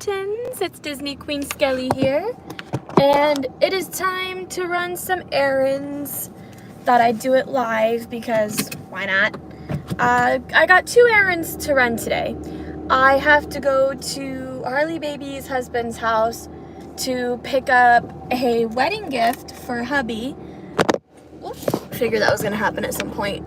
It's Disney Queen Skelly here, and it is time to run some errands. Thought I'd do it live because why not? I got 2 errands to run today. I have to go to Harley Baby's husband's house to pick up a wedding gift for hubby. Oops, figured that was gonna happen at some point.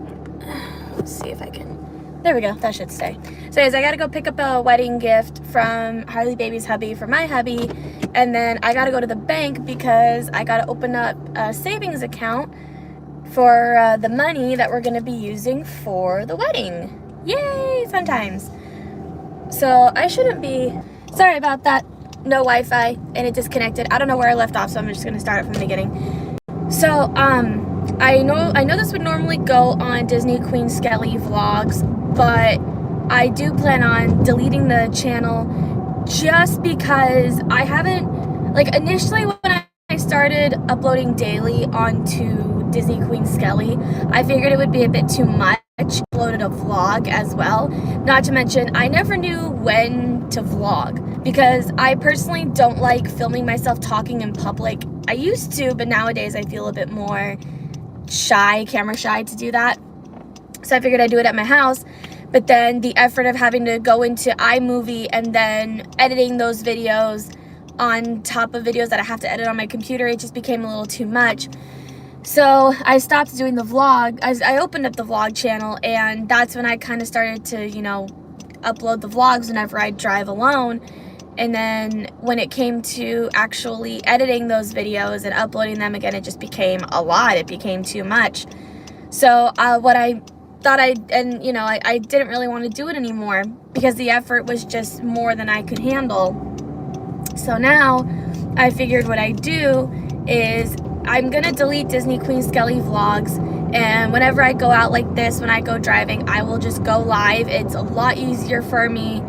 Let's see if I can. There we go, that should stay. So anyways, I gotta go pick up a wedding gift from Harley Baby's hubby for my hubby, and then I gotta go to the bank because I gotta open up a savings account for the money that we're gonna be using for the wedding. Yay, fun times. So I shouldn't be, sorry about that, no Wi-Fi, and it disconnected. I don't know where I left off, so I'm just gonna start it from the beginning. So, I know this would normally go on Disney Queen Skelly vlogs, but I do plan on deleting the channel just because I haven't, like, initially when I started uploading daily onto Disney Queen Skelly, I figured it would be a bit too much. Uploaded a vlog as well. Not to mention, I never knew when to vlog because I personally don't like filming myself talking in public. I used to, but nowadays I feel a bit more shy, camera shy to do that. So I figured I'd do it at my house, but then the effort of having to go into iMovie and then editing those videos on top of videos that I have to edit on my computer, it just became a little too much. So I stopped doing the vlog. I opened up the vlog channel, and that's when I kind of started to, you know, upload the vlogs whenever I drive alone. And then when it came to actually editing those videos and uploading them again, it just became a lot. It became too much. So what I thought I didn't really want to do it anymore because the effort was just more than I could handle. So now I figured what I do is I'm gonna delete Disney Queen Skelly vlogs, and whenever I go out like this, when I go driving, I will just go live. It's a lot easier for me,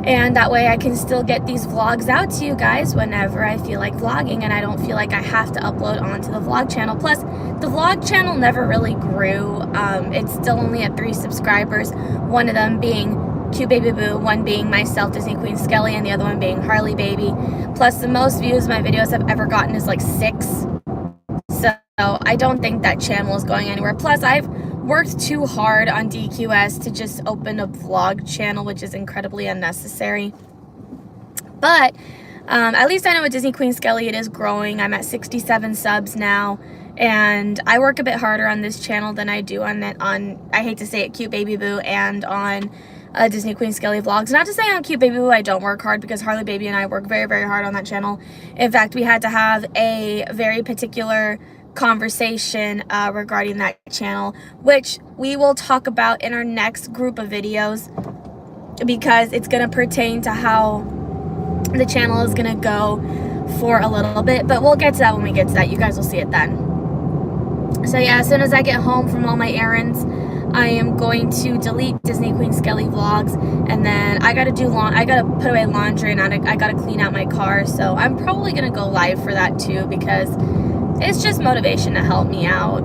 and that way I can still get these vlogs out to you guys whenever I feel like vlogging, and I don't feel like I have to upload onto the vlog channel. Plus, the vlog channel never really grew. It's still only at 3 subscribers, one of them being Cute Baby Boo, one being myself, Disney Queen Skelly, and the other one being Harley Baby. Plus, the most views my videos have ever gotten is like 6. So I don't think that channel is going anywhere. Plus, I've worked too hard on DQS to just open a vlog channel, which is incredibly unnecessary. But at least I know with Disney Queen Skelly it is growing. I'm at 67 subs now, and I work a bit harder on this channel than I do on I hate to say it, Cute Baby Boo and on Disney Queen Skelly vlogs. Not to say on Cute Baby Boo I don't work hard, because Harley Baby and I work very, very hard on that channel. In fact, we had to have a very particular conversation regarding that channel, which we will talk about in our next group of videos, because it's going to pertain to how the channel is going to go for a little bit, but we'll get to that when we get to that. You guys will see it then. So yeah, as soon as I get home from all my errands, I am going to delete Disney Queen Skelly vlogs, and then I gotta put away laundry, and I gotta clean out my car. So I'm probably gonna go live for that too, because it's just motivation to help me out.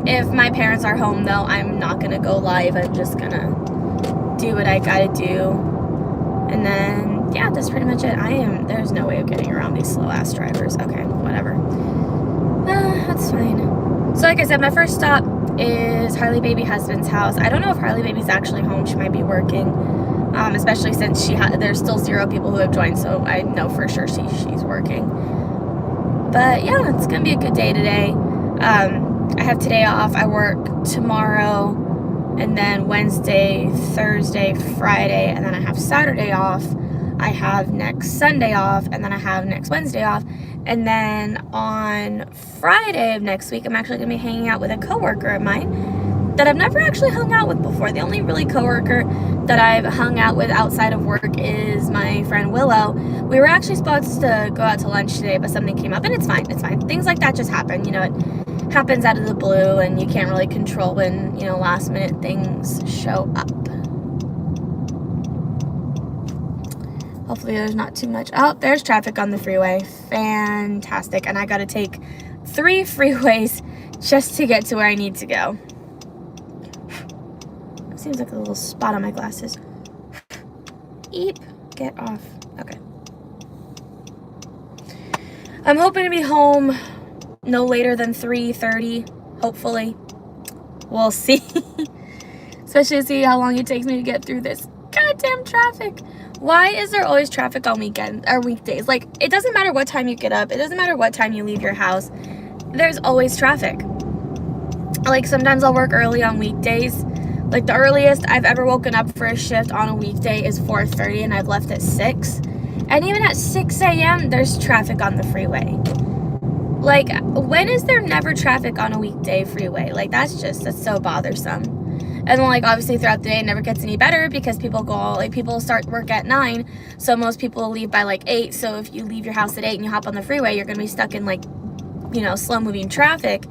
If my parents are home though, I'm not gonna go live. I'm just gonna do what I gotta do, and then yeah, that's pretty much it. There's no way of getting around these slow ass drivers. Okay, whatever. That's fine. So like I said, my first stop is Harley Baby husband's house. I don't know if Harley Baby's actually home. She might be working, especially since there's still 0 people who have joined, so I know for sure she's working. But yeah, it's gonna be a good day today. I have today off. I work tomorrow, and then Wednesday, Thursday, Friday, and then I have Saturday off. I have next Sunday off, and then I have next Wednesday off. And then on Friday of next week, I'm actually going to be hanging out with a coworker of mine that I've never actually hung out with before. The only really coworker that I've hung out with outside of work is my friend Willow. We were actually supposed to go out to lunch today, but something came up, and it's fine. It's fine. Things like that just happen. You know, it happens out of the blue, and you can't really control when, you know, last minute things show up. Hopefully there's not too much. Oh, there's traffic on the freeway. Fantastic. And I got to take 3 freeways just to get to where I need to go. Seems like a little spot on my glasses. Eep. Get off. Okay. I'm hoping to be home no later than 3:30, hopefully. We'll see. Especially to see how long it takes me to get through this goddamn traffic. Why is there always traffic on weekends or weekdays? Like, it doesn't matter what time you get up. It doesn't matter what time you leave your house. There's always traffic. Like, sometimes I'll work early on weekdays. Like, the earliest I've ever woken up for a shift on a weekday is 4:30, and I've left at 6. And even at 6 a.m., there's traffic on the freeway. Like, when is there never traffic on a weekday freeway? Like, that's so bothersome. And then, like, obviously throughout the day it never gets any better because people start work at 9, so most people leave by like 8. So if you leave your house at 8 and you hop on the freeway, you're gonna be stuck in, like, you know, slow moving traffic.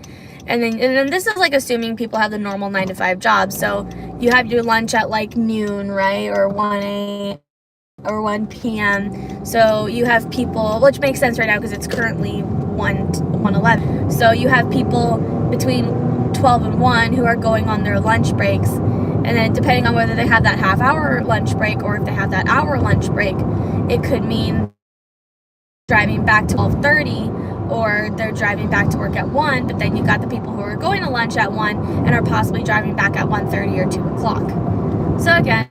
And then this is like assuming people have the normal 9 to 5 jobs. So you have your lunch at like noon, right, or 1 a.m. or 1 p.m. So you have people, which makes sense right now because it's currently 1:11. So you have people between 12 and 1 who are going on their lunch breaks, and then depending on whether they have that half-hour lunch break or if they have that hour lunch break, it could mean driving back to 12:30, or they're driving back to work at 1. But then you got the people who are going to lunch at 1 and are possibly driving back at 1:30 or 2 o'clock. So again,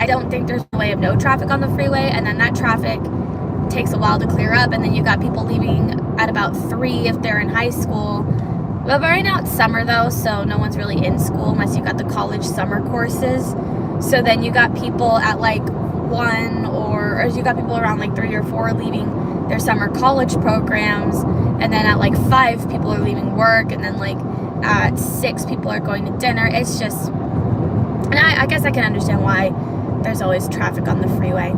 I don't think there's a way of no traffic on the freeway, and then that traffic takes a while to clear up, and then you got people leaving at about 3 if they're in high school. Well, right now it's summer though, so no one's really in school unless you got the college summer courses. So then you got people at like 1, or you got people around like 3 or 4 leaving their summer college programs, and then at like 5 people are leaving work, and then like at 6 people are going to dinner. It's just, and I guess I can understand why there's always traffic on the freeway.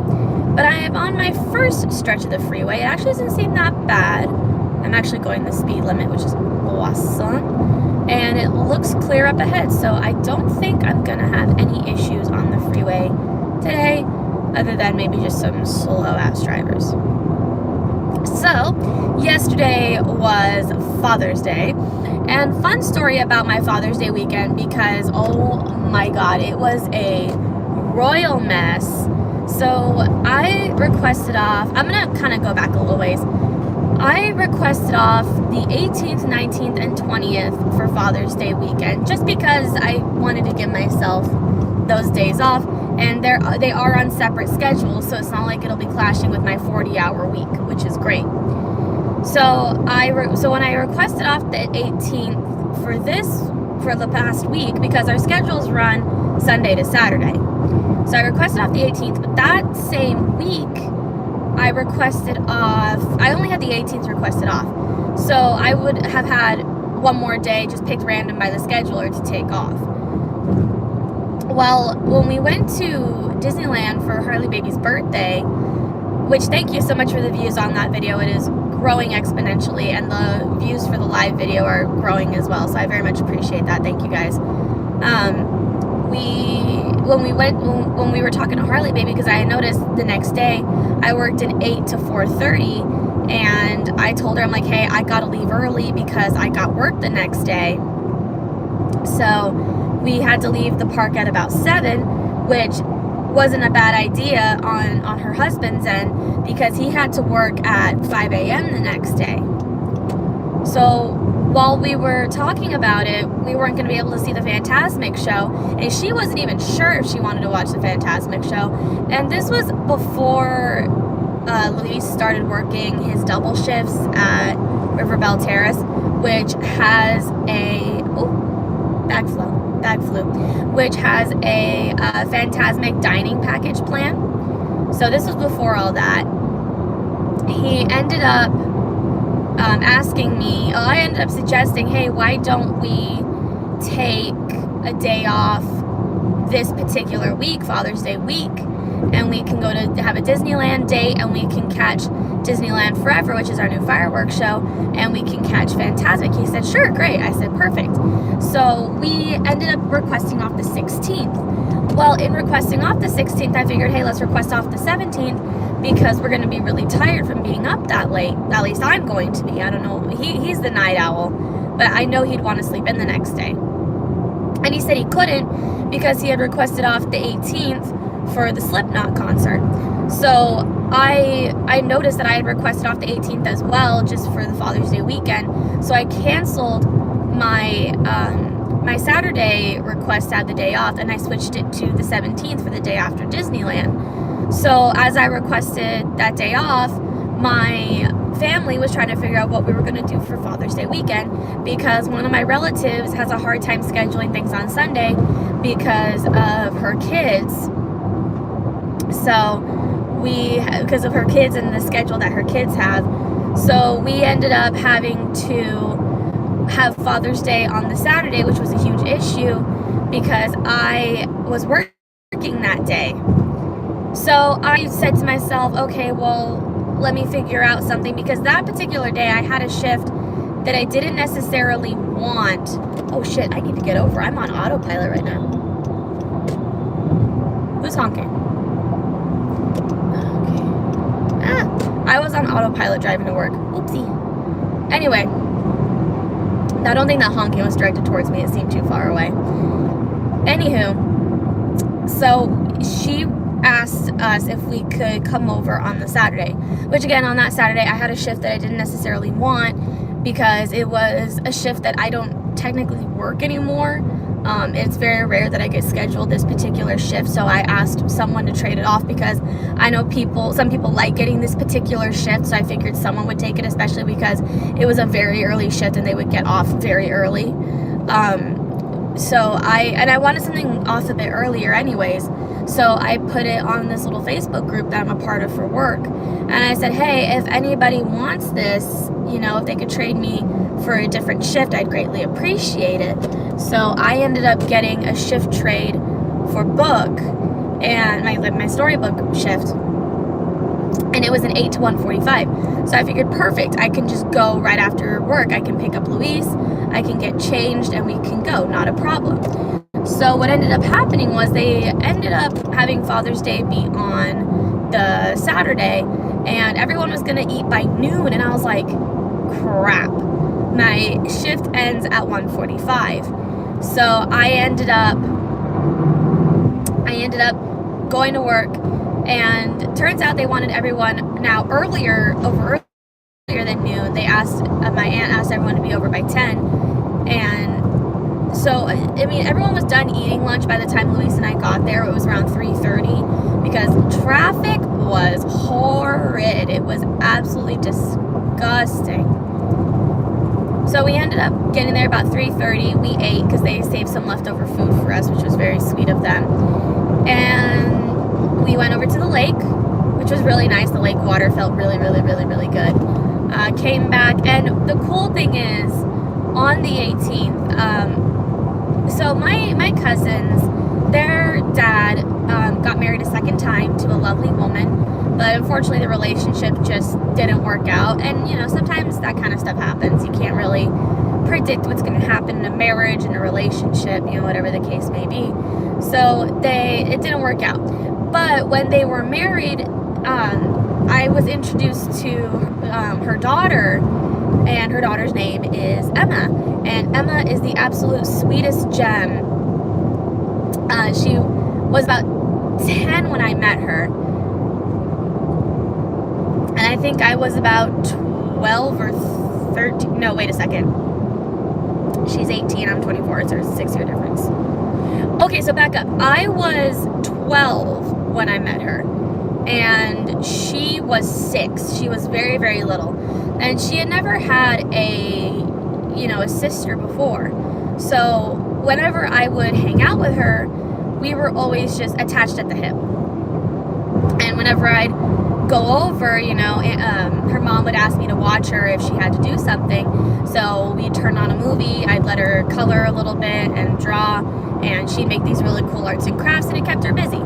But I am on my first stretch of the freeway. It actually doesn't seem that bad. I'm actually going the speed limit, which is awesome. And it looks clear up ahead, so I don't think I'm gonna have any issues on the freeway today, other than maybe just some slow-ass drivers. So, yesterday was Father's Day, and fun story about my Father's Day weekend, because oh my god, it was a royal mess. So I requested off, I'm gonna kind of go back a little ways. I requested off the 18th, 19th, and 20th for Father's Day weekend, just because I wanted to give myself those days off, and they are on separate schedules, so it's not like it'll be clashing with my 40-hour week, which is great. So when I requested off the 18th for the past week, because our schedules run Sunday to Saturday, so I requested off the 18th, but that same week I requested off, I only had the 18th requested off, so I would have had one more day just picked random by the scheduler to take off. Well, when we went to Disneyland for Harley Baby's birthday, which thank you so much for the views on that video, it is growing exponentially, and the views for the live video are growing as well, so I very much appreciate that. Thank you guys. When we were talking to Harley Baby, because I had noticed the next day I worked an 8 to 4:30, and I told her, I'm like, hey, I gotta leave early because I got work the next day. So we had to leave the park at about 7, which wasn't a bad idea on her husband's end, because he had to work at 5 a.m. the next day. So while we were talking about it, we weren't going to be able to see the Fantasmic show, and she wasn't even sure if she wanted to watch the Fantasmic show. And this was before Luis started working his double shifts at Riverbell Terrace, which has bag flew, which has a Fantasmic dining package plan. So this was before all that. He ended up I ended up suggesting, hey, why don't we take a day off this particular week, Father's Day week, and we can go to have a Disneyland date, and we can catch Disneyland Forever, which is our new fireworks show, and we can catch Fantasmic. He said, sure, great. I said, perfect. So we ended up requesting off the 16th. Well, in requesting off the 16th, I figured, hey, let's request off the 17th, because we're going to be really tired from being up that late. At least I'm going to be. I don't know. He's the night owl, but I know he'd want to sleep in the next day. And he said he couldn't because he had requested off the 18th for the Slipknot concert. So I noticed that I had requested off the 18th as well, just for the Father's Day weekend. So I canceled my my Saturday request to have the day off, and I switched it to the 17th for the day after Disneyland. So as I requested that day off, my family was trying to figure out what we were going to do for Father's Day weekend, because one of my relatives has a hard time scheduling things on Sunday because of her kids. So because of her kids and the schedule that her kids have, so we ended up having to have Father's Day on the Saturday, which was a huge issue because I was working that day. So I said to myself, okay, well, let me figure out something, because that particular day I had a shift that I didn't necessarily want. Oh shit, I need to get over. I'm on autopilot right now. Who's honking? Okay. I was on autopilot driving to work. Oopsie. Anyway, I don't think that honking was directed towards me. It seemed too far away. Anywho, so she asked us if we could come over on the Saturday, which again, on that Saturday I had a shift that I didn't necessarily want, because it was a shift that I don't technically work anymore. It's very rare that I get scheduled this particular shift, so I asked someone to trade it off, because I know some people like getting this particular shift, so I figured someone would take it, especially because it was a very early shift and they would get off very early. So I wanted something off a bit earlier anyways, so I put it on this little Facebook group that I'm a part of for work, and I said, hey, if anybody wants this, if they could trade me for a different shift, I'd greatly appreciate it. So I ended up getting a shift trade for book, and my storybook shift, and it was an 8 to 1:45. So I figured, perfect, I can just go right after work. I can pick up Luis, I can get changed, and we can go, not a problem. So what ended up happening was they ended up having Father's Day be on the Saturday, and everyone was going to eat by noon, and I was like, crap, my shift ends at 1:45. So I ended up going to work, and turns out they wanted everyone now earlier than noon. They asked, my aunt asked everyone to be over by 10, and so, I mean, everyone was done eating lunch by the time Luis and I got there. It was around 3:30, because traffic was horrid. It was absolutely disgusting. So we ended up getting there about 3:30. We ate, because they saved some leftover food for us, which was very sweet of them. And we went over to the lake, which was really nice. The lake water felt really, really, really, really good. Came back, and the cool thing is, on the 18th, so my cousins, their dad got married a second time to a lovely woman, but unfortunately the relationship just didn't work out. And sometimes that kind of stuff happens. You can't really predict what's going to happen in a marriage, in a relationship, whatever the case may be. So it didn't work out. But when they were married, I was introduced to her daughter, and her daughter's name is Emma, and Emma is the absolute sweetest gem. She was about 10 when I met her, and I think I was about 12 or 13. No, wait a second. She's 18, I'm 24, so there's a 6-year difference. Okay, so back up. I was 12 when I met her, and she was 6. She was very, very little, and she had never had a sister before. So whenever I would hang out with her, we were always just attached at the hip. And whenever I'd go over, her mom would ask me to watch her if she had to do something. So we'd turn on a movie, I'd let her color a little bit and draw, and she'd make these really cool arts and crafts, and it kept her busy.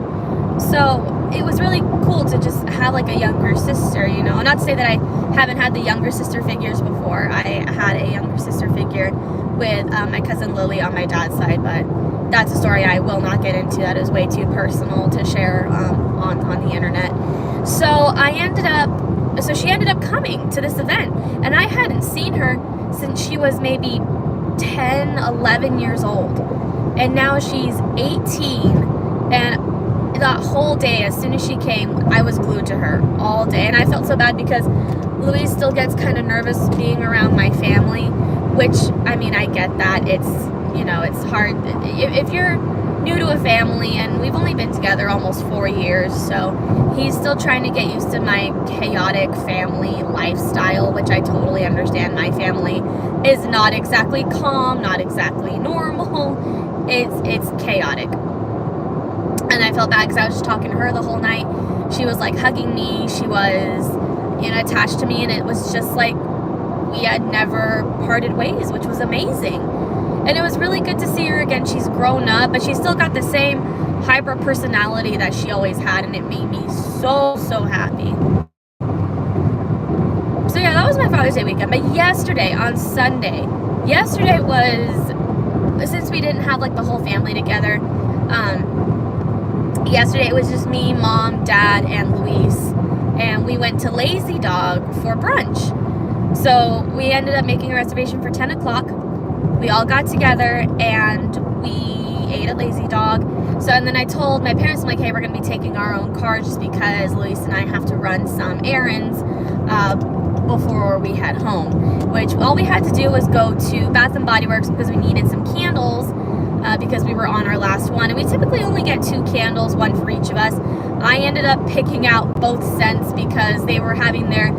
So it was really cool to just have like a younger sister, Not to say that I haven't had the younger sister figures before. I had a younger sister figure with my cousin Lily on my dad's side, but that's a story I will not get into. That is way too personal to share on the internet. So she ended up coming to this event, and I hadn't seen her since she was maybe 10, 11 years old, and now she's 18, and that whole day, as soon as she came, I was glued to her all day. And I felt so bad because Louise still gets kind of nervous being around my family, which, I mean, I get that. It's, you know, it's hard. If you're new to a family, and we've only been together almost 4 years, so he's still trying to get used to my chaotic family lifestyle, which I totally understand. My family is not exactly calm, not exactly normal. It's chaotic. And I felt bad because I was just talking to her the whole night. She was like hugging me. She was, you know, attached to me, and it was just like we had never parted ways, which was amazing. And it was really good to see her again. She's grown up, but she's still got the same hyper personality that she always had, and it made me so happy. So yeah, that was my Father's Day weekend. But yesterday, on Sunday, yesterday was, since we didn't have like the whole family together, yesterday it was just me, Mom, Dad, and Luis, and we went to Lazy Dog for brunch. So we ended up making a reservation for 10 o'clock. We all got together and we ate at Lazy Dog. So, and then I told my parents, I'm like, hey, we're going to be taking our own car just because Luis and I have to run some errands before we head home. Which all we had to do was go to Bath & Body Works because we needed some candles because we were on our last one. And we typically only get 2 candles, one for each of us. I ended up picking out both scents because they were having their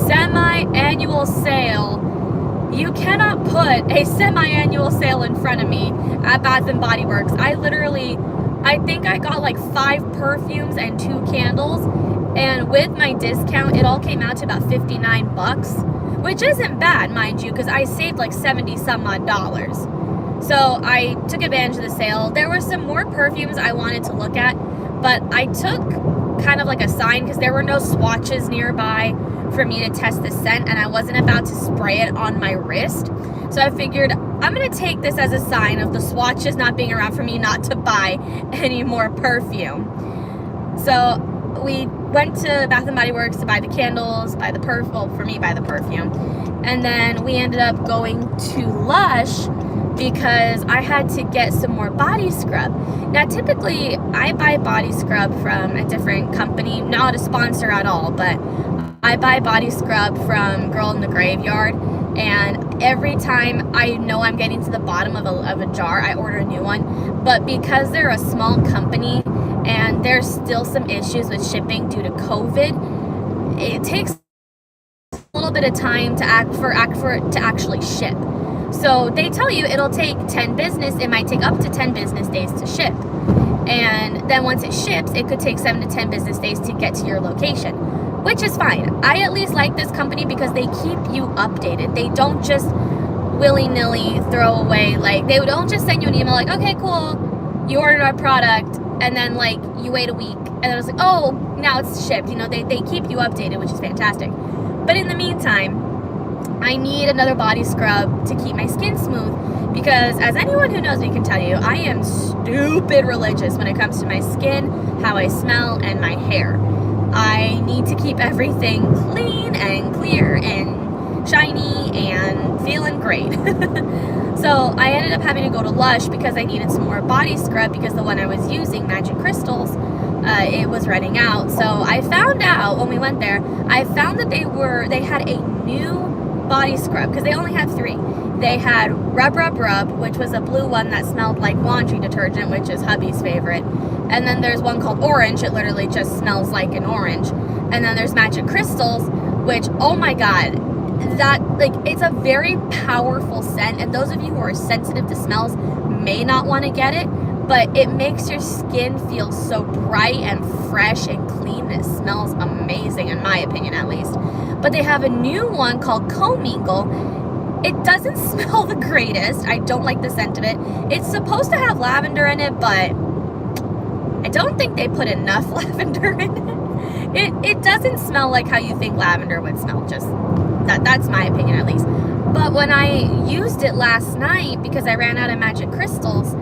semi-annual sale. You cannot put a semi-annual sale in front of me at Bath & Body Works. I think I got like 5 perfumes and 2 candles, and with my discount, it all came out to about $59, which isn't bad, mind you, because I saved like 70 some odd dollars. So I took advantage of the sale. There were some more perfumes I wanted to look at, but I took kind of like a sign because there were no swatches nearby for me to test the scent, and I wasn't about to spray it on my wrist. So I figured I'm going to take this as a sign of the swatches not being around for me not to buy any more perfume. So we went to Bath & Body Works to buy the candles, buy the for me, buy the perfume. And then we ended up going to Lush because I had to get some more body scrub. Now, typically, I buy body scrub from a different company, not a sponsor at all, but I buy body scrub from Girl in the Graveyard, and every time I know I'm getting to the bottom of a jar, I order a new one. But because they're a small company and there's still some issues with shipping due to COVID, it takes a little bit of time to actually ship. So they tell you it'll take it might take up to 10 business days to ship. And then once it ships, it could take 7 to 10 business days to get to your location, which is fine. I at least like this company because they keep you updated. They don't just willy-nilly throw away, like, they don't just send you an email like, okay, cool, you ordered our product, and then, like, you wait a week, and then it's like, oh, now it's shipped. You know, they keep you updated, which is fantastic. But in the meantime, I need another body scrub to keep my skin smooth because, as anyone who knows me can tell you, I am stupid religious when it comes to my skin, how I smell, and my hair. I need to keep everything clean and clear and shiny and feeling great. So I ended up having to go to Lush because I needed some more body scrub because the one I was using, Magic Crystals, it was running out. So I found out when we went there, I found that they had a new body scrub because they only had 3. They had Rub Rub Rub, which was a blue one that smelled like laundry detergent, which is hubby's favorite. And then there's one called Orange. It literally just smells like an orange. And then there's Magic Crystals, which, oh my God, it's a very powerful scent. And those of you who are sensitive to smells may not want to get it, but it makes your skin feel so bright and fresh and clean. It smells amazing, in my opinion, at least. But they have a new one called Commingle. It doesn't smell the greatest. I don't like the scent of it. It's supposed to have lavender in it, but I don't think they put enough lavender in it. It doesn't smell like how you think lavender would smell. Just that's my opinion, at least. But when I used it last night, because I ran out of Magic Crystals,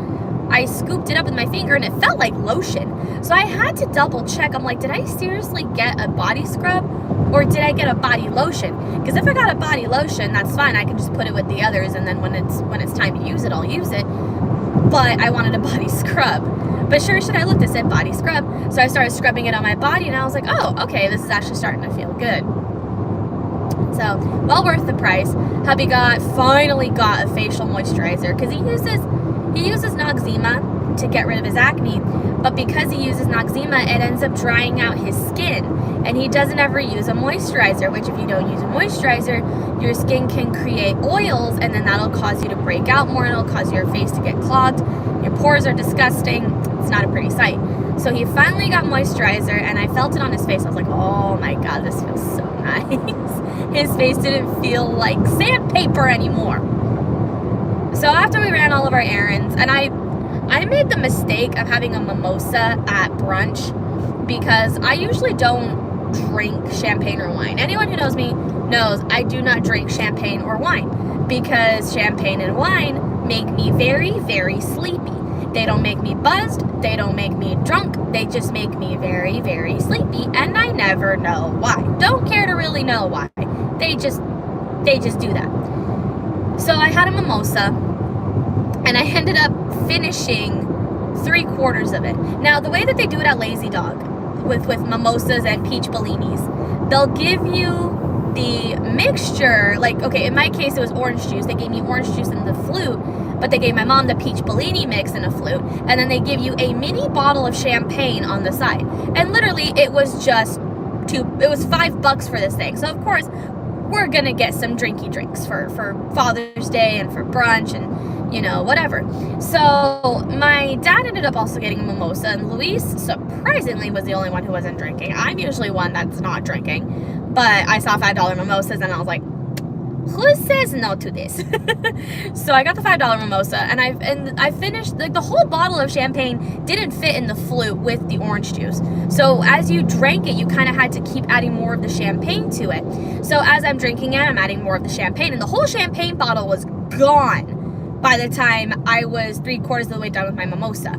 I scooped it up with my finger and it felt like lotion. So I had to double check. I'm like, did I seriously get a body scrub or did I get a body lotion? Because if I got a body lotion, that's fine. I can just put it with the others, and then when it's time to use it, I'll use it. but I wanted a body scrub. But sure shit, I looked, it said body scrub. So I started scrubbing it on my body, and I was like, oh, okay, this is actually starting to feel good. So, well worth the price. Hubby finally got a facial moisturizer, because he uses Noxzema to get rid of his acne, but because he uses Noxzema, it ends up drying out his skin, and he doesn't ever use a moisturizer, which if you don't use a moisturizer, your skin can create oils, and then that'll cause you to break out more, and it'll cause your face to get clogged. Your pores are disgusting. It's not a pretty sight. So he finally got moisturizer, and I felt it on his face. I was like, oh my god, this feels so nice. His face didn't feel like sandpaper anymore. So after we ran all of our errands, and I made the mistake of having a mimosa at brunch, because I usually don't drink champagne or wine. Anyone who knows me knows I do not drink champagne or wine, because champagne and wine make me very, very sleepy. They don't make me buzzed, they don't make me drunk, they just make me very, very sleepy, and I never know why. Don't care to really know why. They just do that. So I had a mimosa, and I ended up finishing 3/4 of it. Now, the way that they do it at Lazy Dog with mimosas and peach bellinis, they'll give you the mixture, like, okay, in my case it was orange juice. They gave me orange juice in the flute, but they gave my mom the peach bellini mix in a flute, and then they give you a mini bottle of champagne on the side. And literally it was just it was $5 for this thing. So of course we're gonna get some drinky drinks for Father's Day and for brunch and, you know, whatever. So my dad ended up also getting a mimosa, and Luis surprisingly was the only one who wasn't drinking. I'm usually one that's not drinking, but I saw $5 mimosas and I was like, who says no to this? So I got the $5 mimosa, and I finished, like, the whole bottle of champagne didn't fit in the flute with the orange juice. So as you drank it, you kind of had to keep adding more of the champagne to it. So as I'm drinking it, I'm adding more of the champagne, and the whole champagne bottle was gone by the time I was 3/4 of the way done with my mimosa.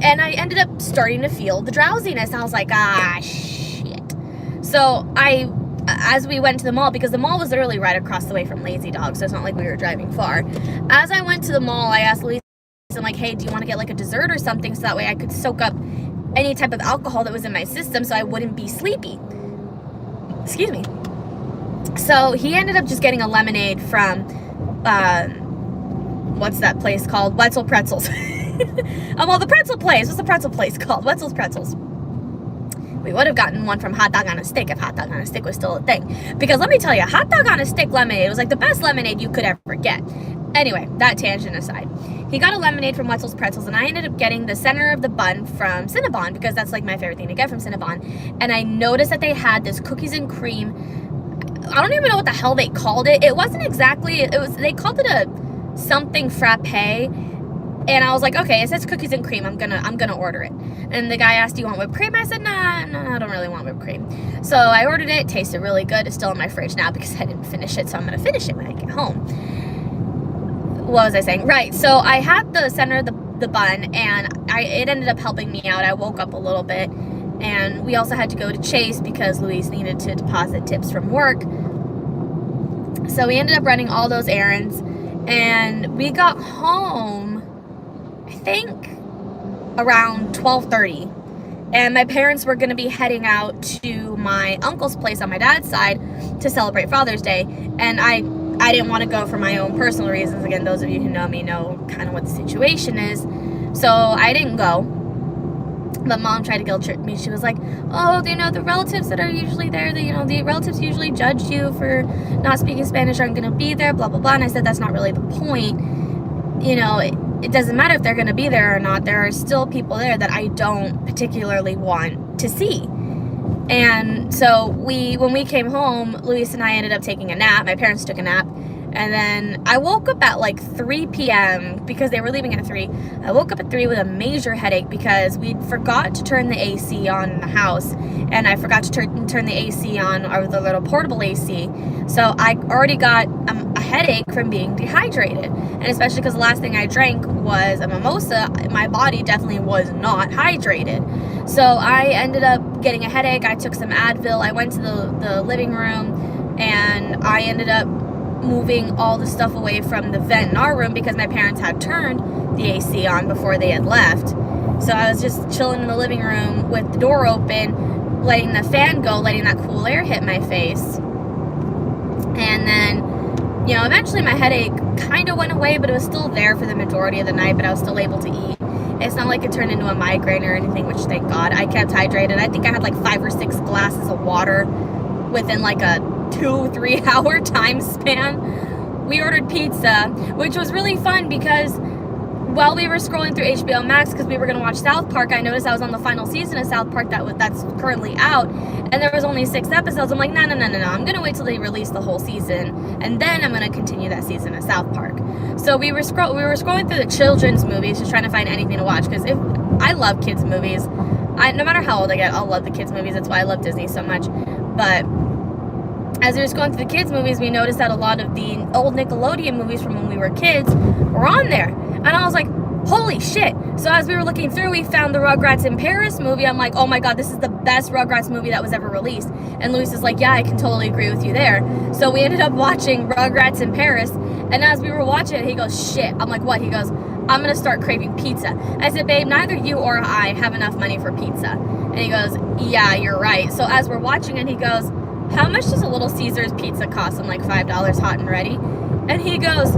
And I ended up starting to feel the drowsiness. I was like, ah, shit. So as we went to the mall, because the mall was literally right across the way from Lazy Dog, so it's not like we were driving far. As I went to the mall, I asked Luis, I'm like, hey, do you want to get like a dessert or something, so that way I could soak up any type of alcohol that was in my system so I wouldn't be sleepy. Excuse me. So he ended up just getting a lemonade from, what's that place called? Wetzel Pretzels. Well, the pretzel place. What's the pretzel place called? Wetzel's Pretzels. We would have gotten one from Hot Dog on a Stick if Hot Dog on a Stick was still a thing. Because let me tell you, Hot Dog on a Stick lemonade was like the best lemonade you could ever get. Anyway, that tangent aside. He got a lemonade from Wetzel's Pretzels, and I ended up getting the center of the bun from Cinnabon, because that's like my favorite thing to get from Cinnabon. And I noticed that they had this cookies and cream. I don't even know what the hell they called it. It wasn't exactly, they called it a something frappe. And I was like, okay, it says cookies and cream. I'm gonna order it. And the guy asked, do you want whipped cream? I said, nah, I don't really want whipped cream. So I ordered it. It tasted really good. It's still in my fridge now because I didn't finish it. So I'm gonna finish it when I get home. What was I saying? Right. So I had the center of the bun, and it ended up helping me out. I woke up a little bit, and we also had to go to Chase because Luis needed to deposit tips from work. So we ended up running all those errands, and we got home, I think, around 12:30, and my parents were going to be heading out to my uncle's place on my dad's side to celebrate Father's Day, and I didn't want to go for my own personal reasons. Again, those of you who know me know kind of what the situation is, so I didn't go. But Mom tried to guilt trip me. She was like, oh, you know, the relatives that are usually there, the relatives usually judge you for not speaking Spanish aren't going to be there, blah, blah, blah. And I said, that's not really the point. You know, it doesn't matter if they're going to be there or not. There are still people there that I don't particularly want to see. And so when we came home, Luis and I ended up taking a nap. My parents took a nap. And then I woke up at like 3 p.m. because they were leaving at 3. I woke up at 3 with a major headache because we forgot to turn the AC on in the house. And I forgot to turn the AC on, or the little portable AC. So I already got a headache from being dehydrated. And especially because the last thing I drank was a mimosa, my body definitely was not hydrated. So I ended up getting a headache. I took some Advil. I went to the living room, and I ended up moving all the stuff away from the vent in our room because my parents had turned the AC on before they had left. So I was just chilling in the living room with the door open, letting the fan go, letting that cool air hit my face. And then, you know, eventually my headache kind of went away, but it was still there for the majority of the night, but I was still able to eat. It's not like it turned into a migraine or anything, which thank God. I kept hydrated. I think I had like 5 or 6 glasses of water within like a 2-3 hour time span. We ordered pizza, which was really fun because while we were scrolling through HBO Max because we were going to watch South Park, I noticed I was on the final season of South Park that's currently out, and there was only 6 episodes. I'm like, no, I'm going to wait till they release the whole season, and then I'm going to continue that season of South Park. So we were scrolling through the children's movies, just trying to find anything to watch, because I love kids' movies. No matter how old I get, I'll love the kids' movies. That's why I love Disney so much. But as we were going through the kids' movies, we noticed that a lot of the old Nickelodeon movies from when we were kids were on there. And I was like, holy shit. So as we were looking through, we found the Rugrats in Paris movie. I'm like, oh my God, this is the best Rugrats movie that was ever released. And Luis is like, yeah, I can totally agree with you there. So we ended up watching Rugrats in Paris. And as we were watching it, he goes, shit. I'm like, what? He goes, I'm going to start craving pizza. I said, babe, neither you or I have enough money for pizza. And he goes, yeah, you're right. So as we're watching it, he goes, how much does a Little Caesars pizza cost? I'm like, $5 hot and ready. And he goes,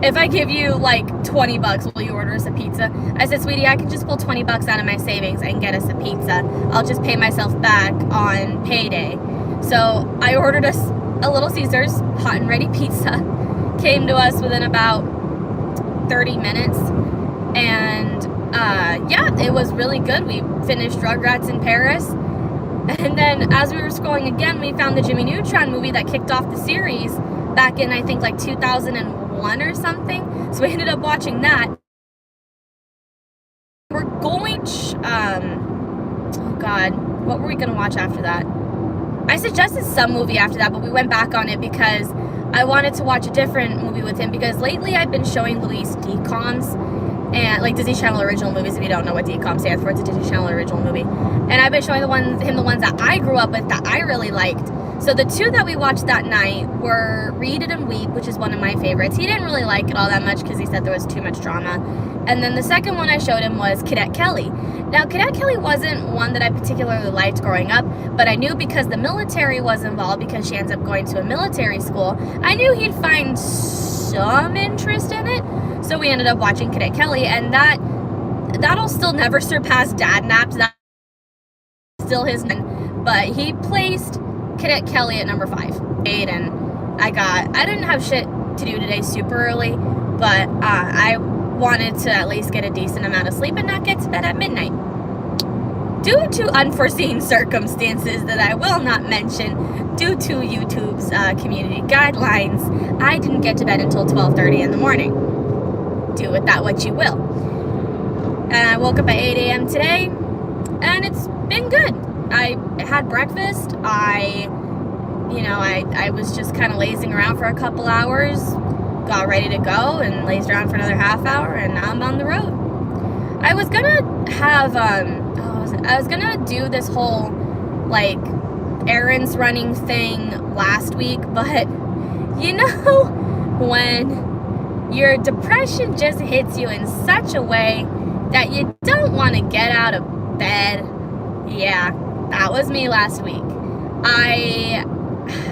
if I give you like $20, will you order us a pizza? I said, sweetie, I can just pull $20 out of my savings and get us a pizza. I'll just pay myself back on payday. So I ordered us a Little Caesars hot and ready pizza. Came to us within about 30 minutes. And yeah, it was really good. We finished Rugrats in Paris. And then as we were scrolling again, we found the Jimmy Neutron movie that kicked off the series back in, I think, like 2001 or something. So we ended up watching that. We're going, oh God, what were we going to watch after that? I suggested some movie after that, but we went back on it because I wanted to watch a different movie with him, because lately I've been showing Luis DCOMs, and like Disney Channel original movies. If you don't know what DCOM stands for, it's a Disney Channel original movie. And I've been showing him the ones that I grew up with that I really liked. So the 2 that we watched that night were Read It and Weep, which is one of my favorites. He didn't really like it all that much because he said there was too much drama. And then the second one I showed him was Cadet Kelly. Now, Cadet Kelly wasn't one that I particularly liked growing up, but I knew because the military was involved, because she ends up going to a military school, I knew he'd find some interest in it. So we ended up watching Cadet Kelly, and that'll still never surpass Dad Naps. That's still his name. But he placed Cadet Kelly at number 5. And I didn't have shit to do today super early, but I wanted to at least get a decent amount of sleep and not get to bed at midnight. Due to unforeseen circumstances that I will not mention, due to YouTube's community guidelines, I didn't get to bed until 12:30 in the morning. Do with that what you will. And I woke up at 8 a.m. today, and it's been good. I had breakfast. I was just kind of lazing around for a couple hours, got ready to go, and lazed around for another half hour, and now I'm on the road. I was gonna have, I was gonna do this whole, like, errands running thing last week, but, you know, when your depression just hits you in such a way that you don't want to get out of bed, yeah, that was me last week.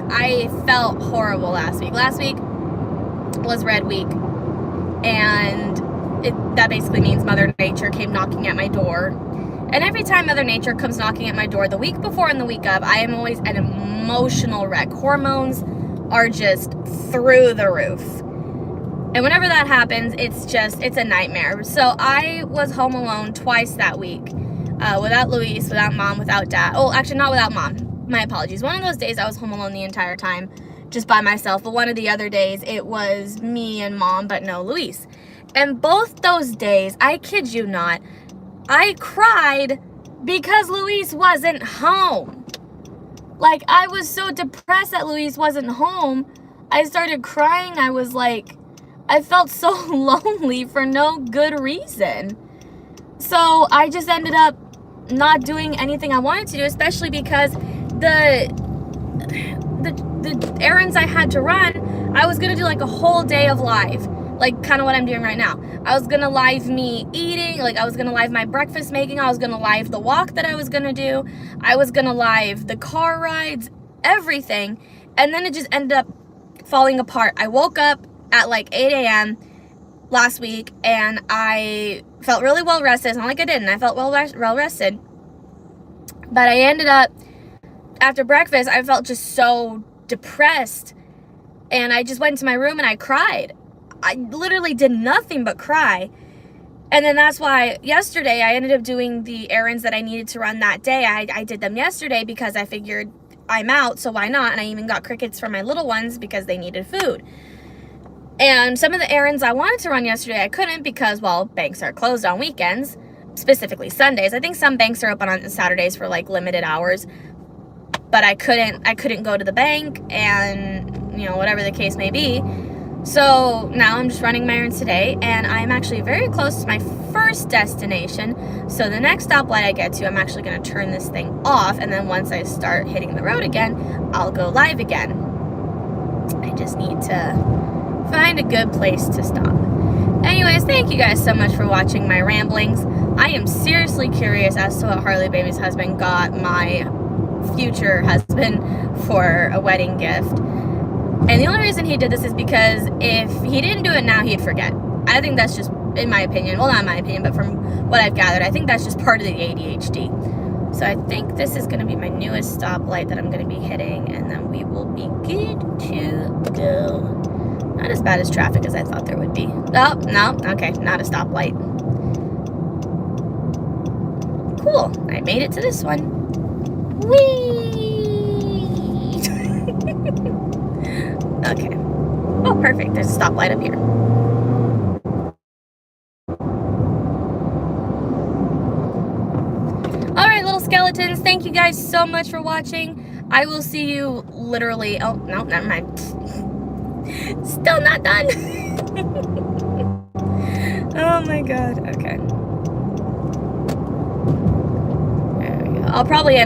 I felt horrible last week. Last week was Red Week, and that basically means Mother Nature came knocking at my door. And every time Mother Nature comes knocking at my door, the week before and the week of, I am always an emotional wreck. Hormones are just through the roof. And whenever that happens, it's a nightmare. So I was home alone twice that week, without Luis, without Mom, without Dad. Oh, actually, not without Mom. My apologies. One of those days I was home alone the entire time, just by myself. But one of the other days, it was me and Mom, but no Luis. And both those days, I kid you not, I cried because Luis wasn't home. Like, I was so depressed that Luis wasn't home. I started crying. I was like, I felt so lonely for no good reason. So I just ended up not doing anything I wanted to do, especially because the errands I had to run, I was gonna do like a whole day of live, like kind of what I'm doing right now. I was gonna live me eating, like I was gonna live my breakfast making, I was gonna live the walk that I was gonna do, I was gonna live the car rides, everything, and then it just ended up falling apart. I woke up at like 8 a.m. last week, and I felt really well rested. It's not like I didn't. I felt well rested. But I ended up, after breakfast, I felt just so depressed. And I just went into my room and I cried. I literally did nothing but cry. And then that's why yesterday I ended up doing the errands that I needed to run that day. I did them yesterday because I figured I'm out, so why not? And I even got crickets for my little ones because they needed food. And some of the errands I wanted to run yesterday, I couldn't because, well, banks are closed on weekends, specifically Sundays. I think some banks are open on Saturdays for like limited hours, but I couldn't go to the bank, and, you know, whatever the case may be. So now I'm just running my errands today, and I'm actually very close to my first destination. So the next stoplight I get to, I'm actually going to turn this thing off, and then once I start hitting the road again, I'll go live again. I just need to find a good place to stop. Anyways, thank you guys so much for watching my ramblings. I am seriously curious as to what Harley Baby's husband got my future husband for a wedding gift. And the only reason he did this is because if he didn't do it now, he'd forget. I think that's just, in my opinion, well, not my opinion, but from what I've gathered, I think that's just part of the ADHD. So I think this is going to be my newest stoplight that I'm going to be hitting, and then we will be good to go. Not as bad as traffic as I thought there would be. Oh, no, okay, not a stoplight. Cool, I made it to this one. Whee! Okay. Oh, perfect, there's a stoplight up here. Alright, little skeletons, thank you guys so much for watching. I will see you literally, oh, no, never mind. Still not done. Oh my god, okay. There we go. I'll probably end